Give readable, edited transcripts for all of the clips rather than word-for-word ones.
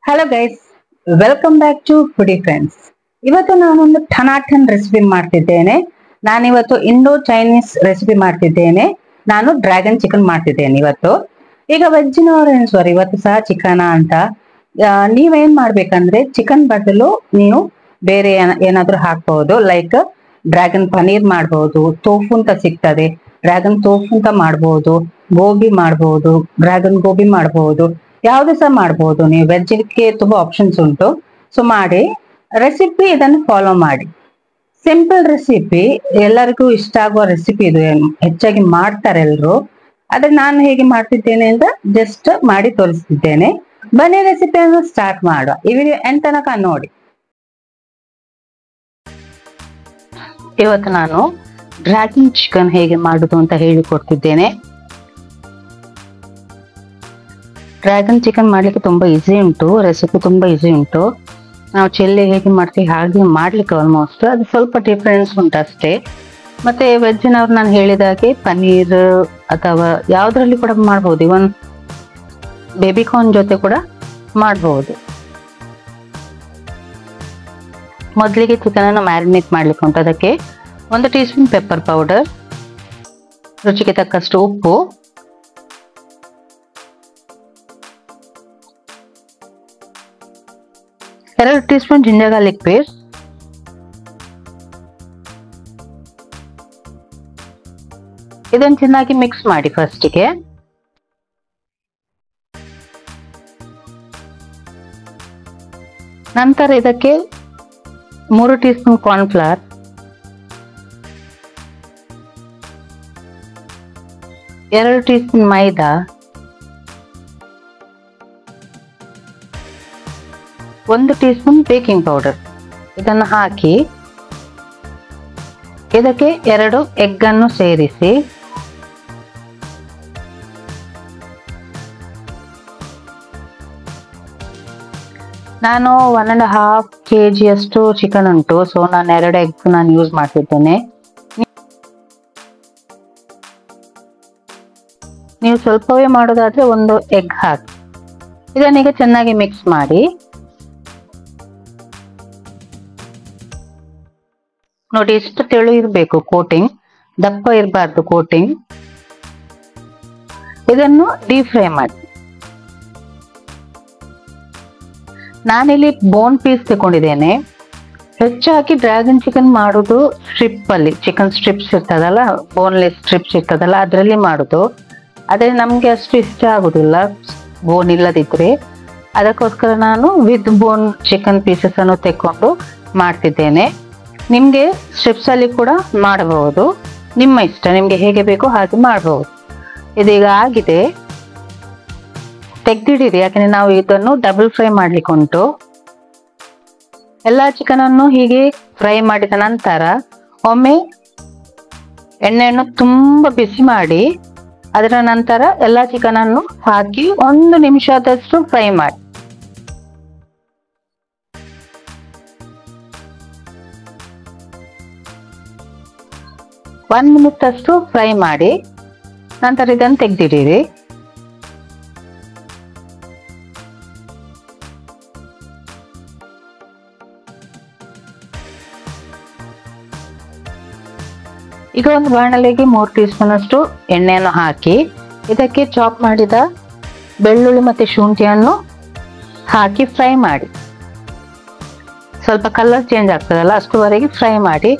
Hello guys, welcome back to foodie friends. ಇವತ್ತು ನಾನೊಂದು ಟನಾಟನ್ recipe ಮಾಡ್ತಿದ್ದೇನೆ. ನಾನಿವತ್ತು ಇಂಡೋ ಚೈನೀಸ್ ರೆಸಿಪಿ ಮಾಡ್ತಿದ್ದೇನೆ. ನಾನು ಡ್ರ್ಯಾಗನ್ ಚಿಕನ್ ಮಾಡ್ತಿದ್ದೇನೆ ಇವತ್ತು. ಈಗ ವೆಜ್ಜಿನವ್ರು ಎನ್ಸೋರು ಇವತ್ತು ಸಹ ಚಿಕನ ಅಂತ. ನೀವೇನ್ ಮಾಡ್ಬೇಕಂದ್ರೆ ಚಿಕನ್ ಬದಲು ನೀವು ಬೇರೆ ಏನಾದ್ರೂ ಹಾಕ್ಬಹುದು. ಲೈಕ್ ಡ್ರ್ಯಾಗನ್ ಪನೀರ್ ಮಾಡಬಹುದು, ತೋಫು ಅಂತ ಸಿಗ್ತದೆ, ಡ್ರ್ಯಾಗನ್ ತೋಫು ಅಂತ ಮಾಡಬಹುದು, ಗೋಬಿ ಮಾಡಬಹುದು, ಡ್ರ್ಯಾಗನ್ ಗೋಬಿ ಮಾಡಬಹುದು, ಯಾವ್ದು ಸಹ ಮಾಡಬಹುದು. ನೀವು ವೆಜ್ಗೆ ತುಂಬಾ ಆಪ್ಷನ್ಸ್ ಉಂಟು. ಸೊ ಮಾಡಿ ರೆಸಿಪಿ ಇದನ್ನು ಫಾಲೋ ಮಾಡಿ. ಸಿಂಪಲ್ ರೆಸಿಪಿ, ಎಲ್ಲರಿಗೂ ಇಷ್ಟ ಆಗುವ ರೆಸಿಪಿ ಇದು. ಹೆಚ್ಚಾಗಿ ಮಾಡ್ತಾರೆ ಎಲ್ರು. ಆದ್ರೆ ನಾನು ಹೇಗೆ ಮಾಡ್ತಿದ್ದೇನೆ ಅಂತ ಜಸ್ಟ್ ಮಾಡಿ ತೋರಿಸ್ತಿದ್ದೇನೆ. ಬನ್ನಿ ರೆಸಿಪಿಯನ್ನು ಸ್ಟಾರ್ಟ್ ಮಾಡುವ. ಈ ವಿಡಿಯೋ ಎಂಡ್ ತನಕ ನೋಡಿ. ಇವತ್ತು ನಾನು ಡ್ರ್ಯಾಗನ್ ಚಿಕನ್ ಹೇಗೆ ಮಾಡುದು ಅಂತ ಹೇಳಿಕೊಡ್ತಿದ್ದೇನೆ. ಡ್ರ್ಯಾಗನ್ ಚಿಕನ್ ಮಾಡ್ಲಿಕ್ಕೆ ತುಂಬಾ ಈಸಿ ಉಂಟು, ರೆಸಿಪಿ ತುಂಬಾ ಈಸಿ ಉಂಟು. ನಾವು ಚಿಲ್ಲಿ ಹೇಗೆ ಮಾಡ್ತೀವಿ ಹಾಗೆ ಮಾಡ್ಲಿಕ್ಕೆ ಆಲ್ಮೋಸ್ಟ್. ಅದು ಸ್ವಲ್ಪ ಡಿಫ್ರೆನ್ಸ್ ಉಂಟು ಅಷ್ಟೇ. ಮತ್ತೆ ವೆಜ್ಜಿನವ್ರು ನಾನು ಹೇಳಿದಾಗೆ ಪನ್ನೀರ್ ಅಥವಾ ಯಾವ್ದ್ರಲ್ಲಿ ಕೂಡ ಮಾಡ್ಬೋದು. ಇವನ್ ಬೇಬಿಕಾರ್ನ್ ಜೊತೆ ಕೂಡ ಮಾಡ್ಬೋದು. ಮೊದಲಿಗೆ ಚಿಕನ್ ಅನ್ನು ಮ್ಯಾರಿನೇಟ್ ಮಾಡ್ಲಿಕ್ಕೆ ಉಂಟು. ಅದಕ್ಕೆ 1 ಟೀ ಸ್ಪೂನ್ ಪೆಪ್ಪರ್ ಪೌಡರ್, ರುಚಿಗೆ ತಕ್ಕಷ್ಟು ಉಪ್ಪು, ಎರಡು teaspoon ginger garlic paste, ಇದನ್ನು ಚೆನ್ನಾಗಿ ಮಿಕ್ಸ್ ಮಾಡಿ ಫಸ್ಟಿಗೆ. ನಂತರ ಇದಕ್ಕೆ 3 teaspoon cornflour, 2 teaspoon maida, 1 teaspoon baking powder ಇದನ್ನು ಹಾಕಿ ಇದಕ್ಕೆ 2 ಎಗ್ ಅನ್ನು ಸೇರಿಸಿ ನಾನು 1.5 kg ಅಷ್ಟು ಚಿಕನ್ ಉಂಟು. ಸೊ ನಾನು 2 ಎಗ್ ನಾನು ಯೂಸ್ ಮಾಡ್ತಿದ್ದೇನೆ. ನೀವು ಸ್ವಲ್ಪವೇ ಮಾಡೋದಾದ್ರೆ 1 ಎಗ್ ಹಾಕಿ ಇದನ್ನೀಗ ಚೆನ್ನಾಗಿ ಮಿಕ್ಸ್ ಮಾಡಿ. ನೋಡಿ, ಎಷ್ಟು ತೆಳು ಇರಬೇಕು ಕೋಟಿಂಗ್, ದಪ್ಪ ಇರಬಾರ್ದು ಕೋಟಿಂಗ್. ಇದನ್ನು ಡೀಪ್ ಫ್ರೈ ಮಾಡಿ. ನಾನಿಲ್ಲಿ ಬೋನ್ ಪೀಸ್ ತಗೊಂಡಿದ್ದೇನೆ. ಹೆಚ್ಚಾಗಿ ಡ್ರ್ಯಾಗನ್ ಚಿಕನ್ ಮಾಡುದು ಸ್ಟ್ರಿಪ್ ಅಲ್ಲಿ, ಚಿಕನ್ ಸ್ಟ್ರಿಪ್ಸ್ ಇರ್ತದಲ್ಲ, ಬೋನ್ಲೆಸ್ ಸ್ಟ್ರಿಪ್ಸ್ ಇರ್ತದಲ್ಲ, ಅದರಲ್ಲಿ ಮಾಡುದು. ಆದ್ರೆ ನಮ್ಗೆ ಅಷ್ಟು ಇಷ್ಟ ಆಗುದಿಲ್ಲ ಬೋನ್ ಇಲ್ಲದಿದ್ರೆ. ಅದಕ್ಕೋಸ್ಕರ ನಾನು ವಿತ್ ಬೋನ್ ಚಿಕನ್ ಪೀಸಸ್ ಅನ್ನು ತೆಕ್ಕೊಂಡು ಮಾಡ್ತಿದ್ದೇನೆ. ನಿಮ್ಗೆ ಸ್ಟ್ರಿಪ್ಸ್ ಅಲ್ಲಿ ಕೂಡ ಮಾಡಬಹುದು, ನಿಮ್ಮ ಇಷ್ಟ, ನಿಮ್ಗೆ ಹೇಗೆ ಬೇಕೋ ಹಾಗೆ ಮಾಡಬಹುದು. ಇದೀಗ ಆಗಿದೆ, ತೆಗ್ದಿಡಿರಿ. ಯಾಕಂದ್ರೆ ನಾವು ಇದನ್ನು ಡಬಲ್ ಫ್ರೈ ಮಾಡ್ಲಿಕ್ಕೆ ಉಂಟು. ಎಲ್ಲಾ ಚಿಕನ್ ಅನ್ನು ಹೀಗೆ ಫ್ರೈ ಮಾಡಿದ ನಂತರ ಒಮ್ಮೆ ಎಣ್ಣೆಯನ್ನು ತುಂಬಾ ಬಿಸಿ ಮಾಡಿ ಅದರ ನಂತರ ಎಲ್ಲಾ ಚಿಕನ್ ಅನ್ನು ಹಾಕಿ 1 ನಿಮಿಷದಷ್ಟು ಫ್ರೈ ಮಾಡಿ. ಒಂದು ಮಿನಿಟ್ ಅಷ್ಟು ಫ್ರೈ ಮಾಡಿ ನಂತರ ಇದನ್ನು ತೆಗೆದಿಡಿರಿ. ಈಗ ಒಂದು ಬಾಣಲೆಗೆ 3 ಟೀ ಸ್ಪೂನ್ ಅಷ್ಟು ಎಣ್ಣೆಯನ್ನು ಹಾಕಿ ಇದಕ್ಕೆ ಚಾಪ್ ಮಾಡಿದ ಬೆಳ್ಳುಳ್ಳಿ ಮತ್ತೆ ಶುಂಠಿಯನ್ನು ಹಾಕಿ ಫ್ರೈ ಮಾಡಿ. ಸ್ವಲ್ಪ ಕಲರ್ ಚೇಂಜ್ ಆಗ್ತದಲ್ಲ ಅಷ್ಟುವರೆಗೆ ಫ್ರೈ ಮಾಡಿ.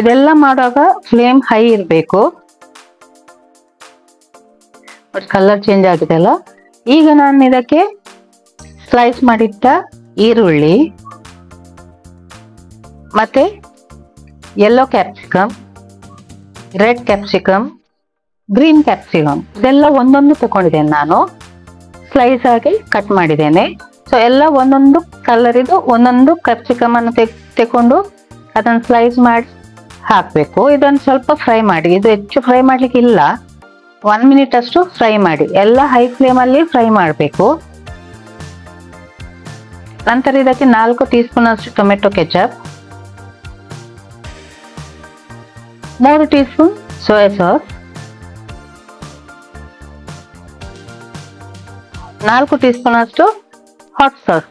ಇದೆಲ್ಲ ಮಾಡುವಾಗ ಫ್ಲೇಮ್ ಹೈ ಇರಬೇಕು. ಕಲರ್ ಚೇಂಜ್ ಆಗಿದೆ ಅಲ್ಲ. ಈಗ ನಾನು ಇದಕ್ಕೆ ಸ್ಲೈಸ್ ಮಾಡಿಟ್ಟ ಈರುಳ್ಳಿ ಮತ್ತೆ yellow capsicum, red capsicum, green capsicum ಇದೆಲ್ಲ ಒಂದೊಂದು ತಗೊಂಡಿದ್ದೇನೆ. ನಾನು ಸ್ಲೈಸ್ ಆಗಿ ಕಟ್ ಮಾಡಿದ್ದೇನೆ. ಸೊ ಎಲ್ಲ ಒಂದೊಂದು ಕಲರ್ ಇದು ಒಂದೊಂದು ಕ್ಯಾಪ್ಸಿಕಮ್ ಅನ್ನು ತೆಕೊಂಡು ಅದನ್ನು ಸ್ಲೈಸ್ ಮಾಡಿ ಹಾಕಬೇಕು. ಇದನ್ನು ಸ್ವಲ್ಪ ಫ್ರೈ ಮಾಡಿ. ಇದು ಹೆಚ್ಚು ಫ್ರೈ ಮಾಡ್ಲಿಕ್ಕೆ ಇಲ್ಲ, 1 ಮಿನಿಟ್ ಅಷ್ಟು ಫ್ರೈ ಮಾಡಿ. ಎಲ್ಲ ಹೈ ಫ್ಲೇಮ್ ಅಲ್ಲಿ ಫ್ರೈ ಮಾಡಬೇಕು. ನಂತರ ಇದಕ್ಕೆ 4 ಟೀ ಸ್ಪೂನ್ ಅಷ್ಟು tomato ketchup, 3 tea spoon soya sauce, 4 tea spoon ಅಷ್ಟು ಹಾಟ್ ಸಾಸ್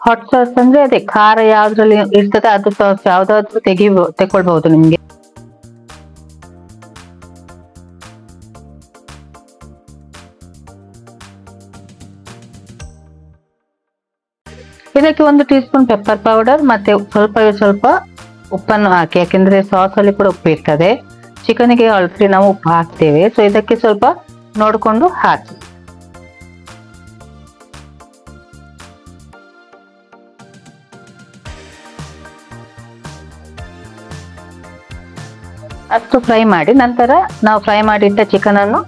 ಹಾಟ್ ಸಾಸ್ ಅಂದ್ರೆ ಅದೇ ಖಾರ ಯಾವ್ದ್ರಲ್ಲಿ ಇರ್ತದೆ ಅದು ಸಾಸ್ ಯಾವ್ದಾದ್ರು ತೆಕೊಳ್ಬಹುದು ನಿಮ್ಗೆ. ಇದಕ್ಕೆ 1 ಟೀ ಸ್ಪೂನ್ ಪೆಪ್ಪರ್ ಪೌಡರ್ ಮತ್ತೆ ಸ್ವಲ್ಪ ಉಪ್ಪನ್ನು ಹಾಕಿ, ಯಾಕೆಂದ್ರೆ ಸಾಸ್ ಅಲ್ಲಿ ಕೂಡ ಉಪ್ಪು ಇರ್ತದೆ. ಚಿಕನ್ಗೆ ಆಲ್ರೆಡಿ ನಾವು ಉಪ್ಪು ಹಾಕ್ತೇವೆ, ಸೊ ಇದಕ್ಕೆ ಸ್ವಲ್ಪ ನೋಡಿಕೊಂಡು ಹಾಕಿ. ಅಷ್ಟು ಫ್ರೈ ಮಾಡಿ ನಂತರ ನಾವು ಫ್ರೈ ಮಾಡಿಟ್ಟ ಚಿಕನ್ ಅನ್ನು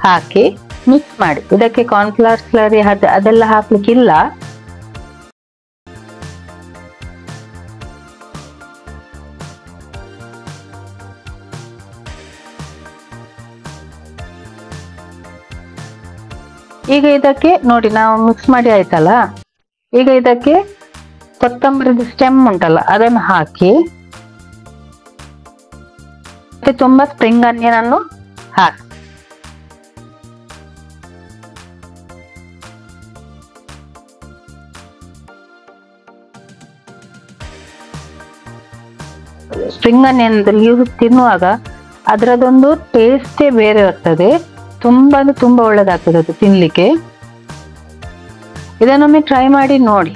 ಹಾಕಿ ಮಿಕ್ಸ್ ಮಾಡಿ. ಇದಕ್ಕೆ ಕಾರ್ನ್ಫ್ಲವರ್ ಸ್ಲರಿ ಅದೆಲ್ಲ ಹಾಕ್ಲಿಕ್ಕಿಲ್ಲ. ಈಗ ಇದಕ್ಕೆ ನೋಡಿ ನಾವು ಮಿಕ್ಸ್ ಮಾಡಿ ಆಯ್ತಲ್ಲ, ಈಗ ಇದಕ್ಕೆ ಕೊತ್ತಂಬರಿದ ಸ್ಟೆಮ್ ಉಂಟಲ್ಲ ಅದನ್ನು ಹಾಕಿ ತುಂಬಾ ಸ್ಪ್ರಿಂಗ್ ಆನಿಯನ್ ಅನ್ನು ಹಾಕಿ. ಸ್ಪ್ರಿಂಗ್ ಆನಿಯನ್ ತಿನ್ನುವಾಗ ಅದರದೊಂದು ಟೇಸ್ಟೇ ಬೇರೆ ಇರ್ತದೆ, ತುಂಬಾ ಒಳ್ಳೇದಾಗ್ತದೆ ಅದು ತಿನ್ಲಿಕ್ಕೆ. ಇದನ್ನೊಮ್ಮೆ ಟ್ರೈ ಮಾಡಿ ನೋಡಿ.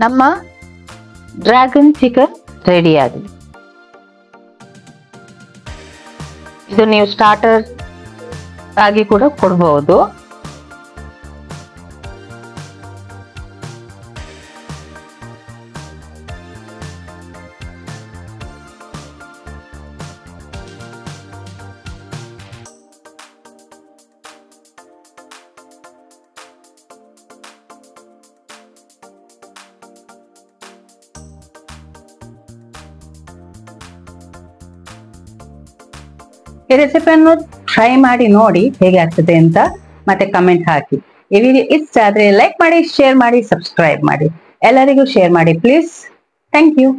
ನಮ್ಮ ಡ್ರ್ಯಾಗನ್ ಚಿಕನ್ ರೆಡಿ ಆಗಿದೆ. ಇದು ನೀವು ಸ್ಟಾರ್ಟರ್ ಆಗಿ ಕೂಡ ಕೊಡಬಹುದು. ಈ ರೆಸಿಪಿಯನ್ನು ಟ್ರೈ ಮಾಡಿ ನೋಡಿ ಹೇಗೆ ಆಗ್ತದೆ ಅಂತ, ಮತ್ತೆ ಕಮೆಂಟ್ ಹಾಕಿ. ಈ ವಿಡಿಯೋ ಇಷ್ಟ ಆದ್ರೆ ಲೈಕ್ ಮಾಡಿ, ಶೇರ್ ಮಾಡಿ, ಸಬ್ಸ್ಕ್ರೈಬ್ ಮಾಡಿ, ಎಲ್ಲರಿಗೂ ಶೇರ್ ಮಾಡಿ ಪ್ಲೀಸ್. Thank you.